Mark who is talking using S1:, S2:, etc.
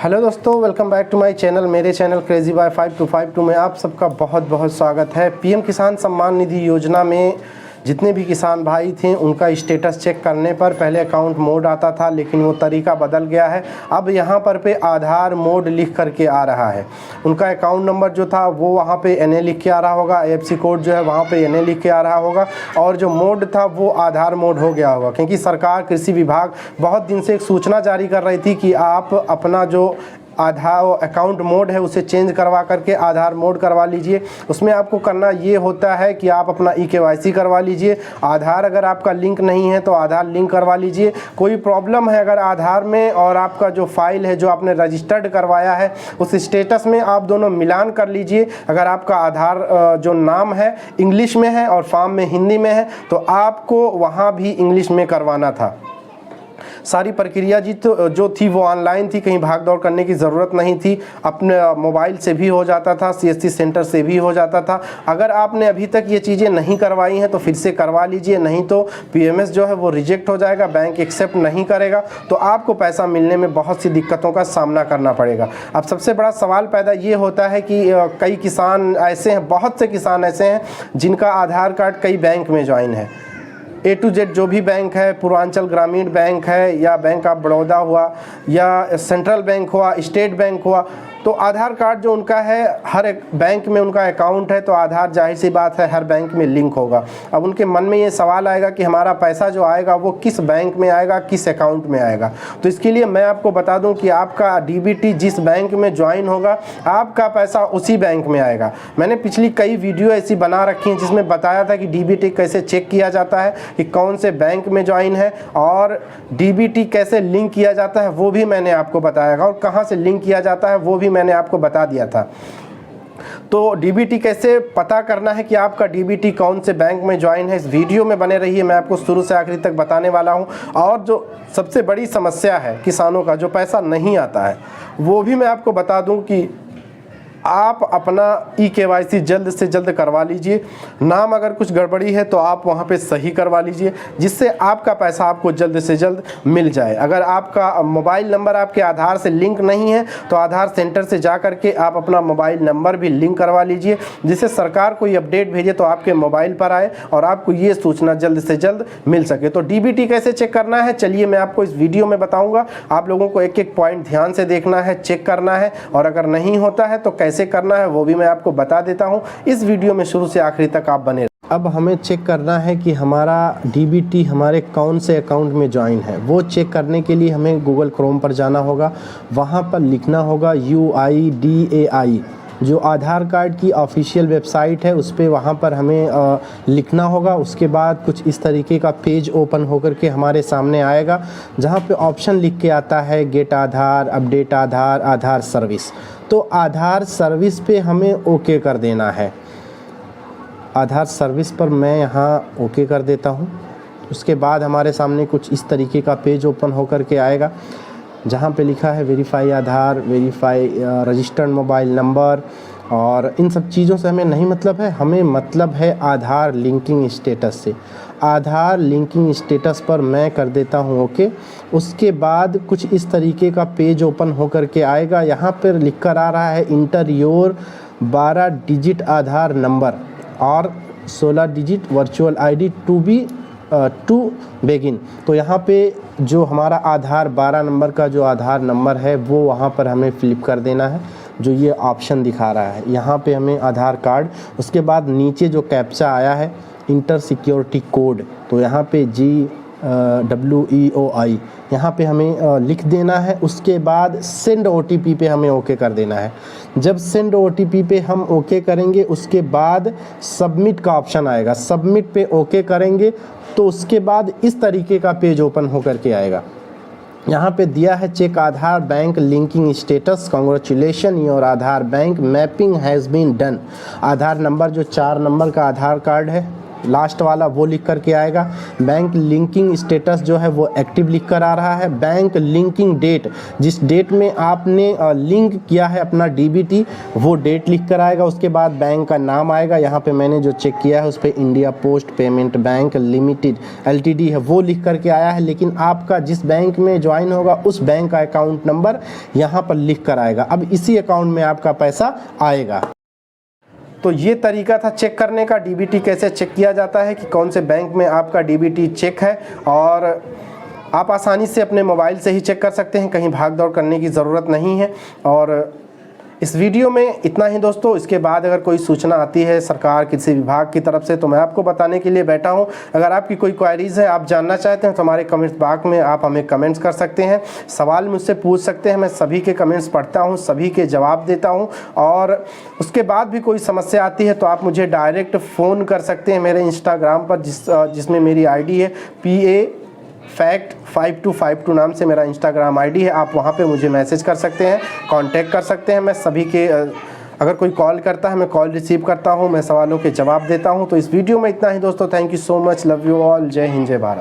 S1: Hello दोस्तों, welcome back to my channel. मेरे channel crazy by 5252 में आप सबका बहुत बहुत स्वागत है। पीएम किसान सम्मान निधि योजना में जितने भी किसान भाई थे उनका स्टेटस चेक करने पर पहले अकाउंट मोड आता था, लेकिन वो तरीका बदल गया है। अब यहाँ पर पे आधार मोड लिख करके आ रहा है। उनका अकाउंट नंबर जो था वो वहाँ पे NA लिख के आ रहा होगा, IFSC कोड जो है वहाँ पे NA लिख के आ रहा होगा, और जो मोड था वो आधार मोड हो गया होगा। क्योंकि सरकार कृषि विभाग बहुत दिन से एक सूचना जारी कर रही थी कि आप अपना जो आधार अकाउंट मोड है उसे चेंज करवा करके आधार मोड करवा लीजिए। उसमें आपको करना ये होता है कि आप अपना eKYC करवा लीजिए। आधार अगर आपका लिंक नहीं है तो आधार लिंक करवा लीजिए। कोई प्रॉब्लम है अगर आधार में और आपका जो फाइल है जो आपने रजिस्टर्ड करवाया है उस स्टेटस में आप दोनों मिलान कर लीजिए। अगर आपका आधार जो नाम है इंग्लिश में है और फॉर्म में हिंदी में है तो आपको वहाँ भी इंग्लिश में करवाना था। सारी प्रक्रिया जो थी वो ऑनलाइन थी, कहीं भाग दौड़ करने की ज़रूरत नहीं थी। अपने मोबाइल से भी हो जाता था, CSC सेंटर से भी हो जाता था। अगर आपने अभी तक ये चीज़ें नहीं करवाई हैं तो फिर से करवा लीजिए, नहीं तो PMS जो है वो रिजेक्ट हो जाएगा, बैंक एक्सेप्ट नहीं करेगा, तो आपको पैसा मिलने में बहुत सी दिक्कतों का सामना करना पड़ेगा। अब सबसे बड़ा सवाल पैदा ये होता है कि कई किसान ऐसे हैं, बहुत से किसान ऐसे हैं जिनका आधार कार्ड कई बैंक में ज्वाइन है। A to Z जो भी बैंक है, पूर्वांचल ग्रामीण बैंक है या बैंक ऑफ बड़ौदा हुआ या सेंट्रल बैंक हुआ, स्टेट बैंक हुआ, तो आधार कार्ड जो उनका है हर एक बैंक में उनका अकाउंट है, तो आधार जाहिर सी बात है हर बैंक में लिंक होगा। अब उनके मन में ये सवाल आएगा कि हमारा पैसा जो आएगा वो किस बैंक में आएगा, किस अकाउंट में आएगा। तो इसके लिए मैं आपको बता दूं कि आपका DBT जिस बैंक में ज्वाइन होगा आपका पैसा उसी बैंक में आएगा। मैंने पिछली कई वीडियो ऐसी बना रखी हैं जिसमें बताया था कि DBT कैसे चेक किया जाता है कि कौन से बैंक में ज्वाइन है, और DBT कैसे लिंक किया जाता है वो भी मैंने आपको बताया, और कहाँ से लिंक किया जाता है वो भी मैंने आपको बता दिया था। तो DBT कैसे पता करना है कि आपका DBT कौन से बैंक में ज्वाइन है, इस वीडियो में बने रहिए, मैं आपको शुरू से आखिरी तक बताने वाला हूं। और जो सबसे बड़ी समस्या है किसानों का, जो पैसा नहीं आता है, वो भी मैं आपको बता दूं कि आप अपना eKYC जल्द से जल्द करवा लीजिए। नाम अगर कुछ गड़बड़ी है तो आप वहाँ पे सही करवा लीजिए, जिससे आपका पैसा आपको जल्द से जल्द मिल जाए। अगर आपका मोबाइल नंबर आपके आधार से लिंक नहीं है तो आधार सेंटर से जा कर के आप अपना मोबाइल नंबर भी लिंक करवा लीजिए, जिससे सरकार कोई अपडेट भेजे तो आपके मोबाइल पर आए और आपको ये सूचना जल्द से जल्द मिल सके। तो DBT कैसे चेक करना है, चलिए मैं आपको इस वीडियो में बताऊँगा। आप लोगों को एक एक पॉइंट ध्यान से देखना है, चेक करना है, और अगर नहीं होता है तो कैसे करना है वो भी मैं आपको बता देता हूं। इस वीडियो में शुरू से आखिरी तक आप बने। अब हमें चेक करना है कि हमारा DBT हमारे कौन से अकाउंट में ज्वाइन है। वो चेक करने के लिए हमें गूगल क्रोम पर जाना होगा, वहां पर लिखना होगा UIDAI, जो आधार कार्ड की ऑफिशियल वेबसाइट है उस पर वहाँ पर हमें लिखना होगा। उसके बाद कुछ इस तरीके का पेज ओपन होकर के हमारे सामने आएगा, जहाँ पे ऑप्शन लिख के आता है गेट आधार, अपडेट आधार, आधार सर्विस। तो आधार सर्विस पे हमें ओके कर देना है। आधार सर्विस पर मैं यहाँ ओके कर देता हूँ। उसके बाद हमारे सामने कुछ इस तरीके का पेज ओपन होकर के आएगा, जहाँ पे लिखा है वेरीफाई आधार, वेरीफाई रजिस्टर्ड मोबाइल नंबर, और इन सब चीज़ों से हमें नहीं मतलब है। हमें मतलब है आधार लिंकिंग स्टेटस से। आधार लिंकिंग स्टेटस पर मैं कर देता हूँ ओके। उसके बाद कुछ इस तरीके का पेज ओपन होकर के आएगा। यहाँ पर लिख कर आ रहा है enter your 12 digit Aadhaar number और 16 digit virtual ID to begin. तो यहाँ पे जो हमारा आधार 12 नंबर का जो आधार नंबर है वो वहाँ पर हमें फ्लिप कर देना है, जो ये ऑप्शन दिखा रहा है। यहाँ पे हमें आधार कार्ड, उसके बाद नीचे जो कैप्चा आया है इंटर सिक्योरिटी कोड, तो यहाँ पे GWEOI यहाँ पे हमें लिख देना है। उसके बाद सेंड OTP पे हमें ओके कर देना है। जब सेंड OTP पे हम ओके करेंगे उसके बाद सबमिट का ऑप्शन आएगा। सबमिट पे ओके करेंगे तो उसके बाद इस तरीके का पेज ओपन होकर के आएगा। यहाँ पे दिया है check Aadhaar bank linking status, congratulation your Aadhaar bank mapping has been done. Aadhaar number जो 4 नंबर का आधार कार्ड है लास्ट वाला वो लिख करके आएगा। बैंक लिंकिंग स्टेटस जो है वो एक्टिव लिख कर आ रहा है। बैंक लिंकिंग डेट, जिस डेट में आपने लिंक किया है अपना डीबीटी, वो डेट लिख कर आएगा। उसके बाद बैंक का नाम आएगा, यहाँ पे मैंने जो चेक किया है उस पर India post payment bank limited LTD है, वो लिख करके आया है। लेकिन आपका जिस बैंक में ज्वाइन होगा उस बैंक का अकाउंट नंबर यहाँ पर लिख कर आएगा। अब इसी अकाउंट में आपका पैसा आएगा। तो ये तरीका था चेक करने का, डीबीटी कैसे चेक किया जाता है कि कौन से बैंक में आपका डीबीटी चेक है। और आप आसानी से अपने मोबाइल से ही चेक कर सकते हैं, कहीं भाग दौड़ करने की ज़रूरत नहीं है। और इस वीडियो में इतना ही दोस्तों। इसके बाद अगर कोई सूचना आती है सरकार किसी विभाग की तरफ से तो मैं आपको बताने के लिए बैठा हूं। अगर आपकी कोई क्वेरीज़ है, आप जानना चाहते हैं तो हमारे कमेंट्स बॉक्स में आप हमें कमेंट्स कर सकते हैं, सवाल मुझसे पूछ सकते हैं। मैं सभी के कमेंट्स पढ़ता हूं, सभी के जवाब देता हूं। और उसके बाद भी कोई समस्या आती है तो आप मुझे डायरेक्ट फ़ोन कर सकते हैं मेरे इंस्टाग्राम पर, जिसमें मेरी ID है PA फैक्ट 5252 नाम से मेरा इंस्टाग्राम ID है। आप वहाँ पे मुझे मैसेज कर सकते हैं, कांटेक्ट कर सकते हैं। मैं सभी के अगर कोई कॉल करता है मैं कॉल रिसीव करता हूँ, मैं सवालों के जवाब देता हूँ। तो इस वीडियो में इतना ही दोस्तों। Thank you so much, love you all, जय हिंद जय भारत।